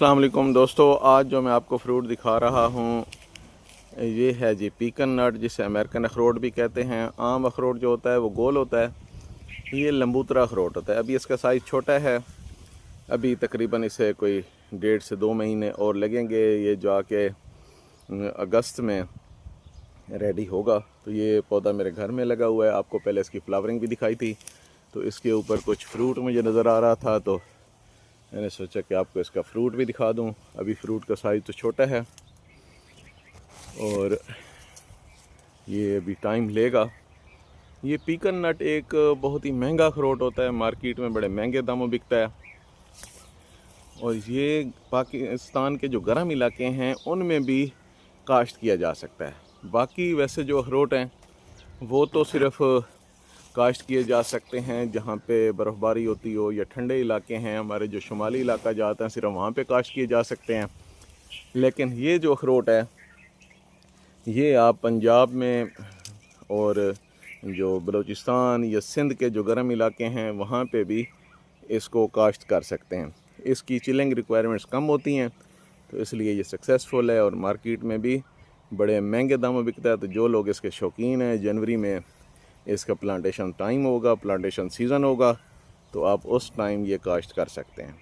अस्सलाम वालेकुम दोस्तों, आज जो मैं आपको फ्रूट दिखा रहा हूँ ये है जी पीकन नट, जिसे अमेरिकन अखरोट भी कहते हैं। आम अखरोट जो होता है वो गोल होता है, ये लंबूतरा अखरोट होता है। अभी इसका साइज़ छोटा है, अभी तकरीबन इसे कोई 1.5 से 2 महीने और लगेंगे। ये जाके अगस्त में रेडी होगा। तो ये पौधा मेरे घर में लगा हुआ है, आपको पहले इसकी फ्लावरिंग भी दिखाई थी। तो इसके ऊपर कुछ फ्रूट मुझे नज़र आ रहा था, तो मैंने सोचा कि आपको इसका फ्रूट भी दिखा दूं। अभी फ्रूट का साइज़ तो छोटा है और ये अभी टाइम लेगा। ये पीकन नट एक बहुत ही महंगा अखरोट होता है, मार्केट में बड़े महंगे दामों बिकता है। और ये पाकिस्तान के जो गर्म इलाके हैं उनमें भी काश्त किया जा सकता है। बाकी वैसे जो अखरोट हैं वो तो सिर्फ़ काश्त किए जा सकते हैं जहाँ पे बर्फ़बारी होती हो, या ठंडे इलाके हैं हमारे जो शुमाली इलाका जाते हैं सिर्फ वहाँ पे काश्त किए जा सकते हैं। लेकिन ये जो अखरोट है ये आप पंजाब में और जो बलूचिस्तान या सिंध के जो गर्म इलाके हैं वहाँ पे भी इसको काश्त कर सकते हैं। इसकी चिलिंग रिक्वायरमेंट्स कम होती हैं, तो इसलिए ये सक्सेसफुल है और मार्केट में भी बड़े महंगे दामों बिकता है। तो जो लोग इसके शौकीन हैं, जनवरी में इसका प्लांटेशन टाइम होगा, प्लांटेशन सीज़न होगा, तो आप उस टाइम ये काश्त कर सकते हैं।